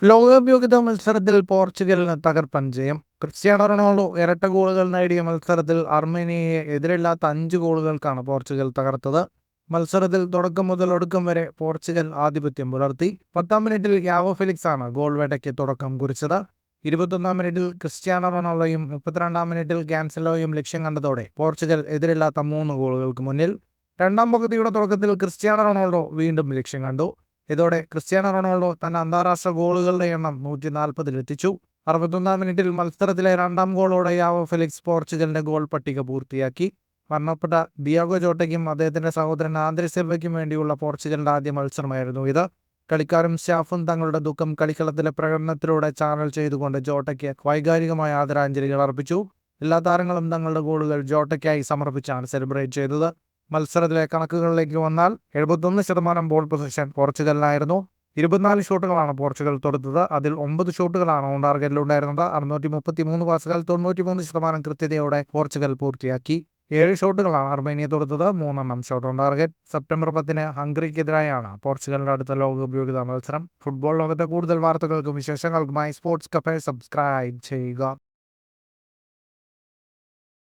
ലോകകപ്പ് യോഗ്യതാ മത്സരത്തിൽ പോർച്ചുഗലിന് തകർപ്പൻ ജയം. ക്രിസ്ത്യാനോ റൊണാൾഡോ ഇരട്ട ഗോളുകൾ നേടിയ മത്സരത്തിൽ അർമേനിയയെ എതിരില്ലാത്ത 5 ഗോളുകൾക്കാണ് പോർച്ചുഗൽ തകർത്തത്. മത്സരത്തിൽ തുടക്കം മുതൽ ഒടുക്കം വരെ പോർച്ചുഗൽ ആധിപത്യം പുലർത്തി. 10-ാം മിനിറ്റിൽ യാവോ ഫെലിക്സ് ആണ് ഗോൾ വേട്ടയ്ക്ക് തുടക്കം കുറിച്ചത്. 21-ാം മിനിറ്റിൽ ക്രിസ്ത്യാനോ റൊണാൾഡോയും 32-ാം മിനിറ്റിൽ ക്യാൻസലോയും ലക്ഷ്യം കണ്ടതോടെ പോർച്ചുഗൽ എതിരില്ലാത്ത 3 ഗോളുകൾക്ക് മുന്നിൽ. രണ്ടാം പകുതിയുടെ തുടക്കത്തിൽ ക്രിസ്ത്യാനോ റൊണാൾഡോ വീണ്ടും ലക്ഷ്യം കണ്ടു. ഇതോടെ ക്രിസ്ത്യാനോ റൊണാൾഡോ തന്റെ അന്താരാഷ്ട്ര ഗോളുകളുടെ എണ്ണം 140-ലെത്തിച്ചു. 61-ാം മിനിറ്റിൽ മത്സരത്തിലെ രണ്ടാം ഗോളോടെ യാവോ ഫെലിക്സ് പോർച്ചുഗലിന്റെ ഗോൾ പട്ടിക പൂർത്തിയാക്കി. മരണപ്പെട്ട ഡിയാഗോ ജോട്ടയ്ക്കും അദ്ദേഹത്തിന്റെ സഹോദരൻ ആന്ദ്രെ സിൽവയ്ക്കും വേണ്ടിയുള്ള പോർച്ചുഗലിന്റെ ആദ്യ മത്സരമായിരുന്നു ഇത്. കളിക്കാരും സ്റ്റാഫും തങ്ങളുടെ ദുഃഖം കളിക്കളത്തിലെ പ്രകടനത്തിലൂടെ ചാനൽ ചെയ്തുകൊണ്ട് ജോട്ടയ്ക്ക് വൈകാരികമായ ആദരാഞ്ജലികൾ അർപ്പിച്ചു. എല്ലാ താരങ്ങളും തങ്ങളുടെ ഗോളുകൾ ജോട്ടയ്ക്കായി സമർപ്പിച്ചാണ് സെലിബ്രേറ്റ് ചെയ്തത്. മത്സരത്തിലെ കണക്കുകളിലേക്ക് വന്നാൽ 71% ബോൾ പൊസിഷൻ പോർച്ചുഗലിനായിരുന്നു. 24 ഷോട്ടുകളാണ് പോർച്ചുഗൽ തൊടുത്തത്. അതിൽ 9 ഷോട്ടുകളാണ് ഓൺ ടാർഗറ്റിലുണ്ടായിരുന്നത്. 633 പാസുകൾ 93% കൃത്യതയോടെ പോർച്ചുഗൽ പൂർത്തിയാക്കി. 7 ഷോട്ടുകളാണ് അർമേനിയ തൊടുത്തത്. 3 ഷോട്ട് ഓൺ ടാർഗറ്റ്. സെപ്റ്റംബർ 10 ഹംഗറിക്കെതിരായാണ് പോർച്ചുഗലിന്റെ അടുത്ത ലോകകപ്പ് യോഗ്യതാ മത്സരം. ഫുട്ബോൾ ലോകത്തെ കൂടുതൽ വാർത്തകൾക്കും വിശേഷങ്ങൾക്കുമായി സ്പോർട്സ് കഫേ സബ്സ്ക്രൈബ് ചെയ്യുക.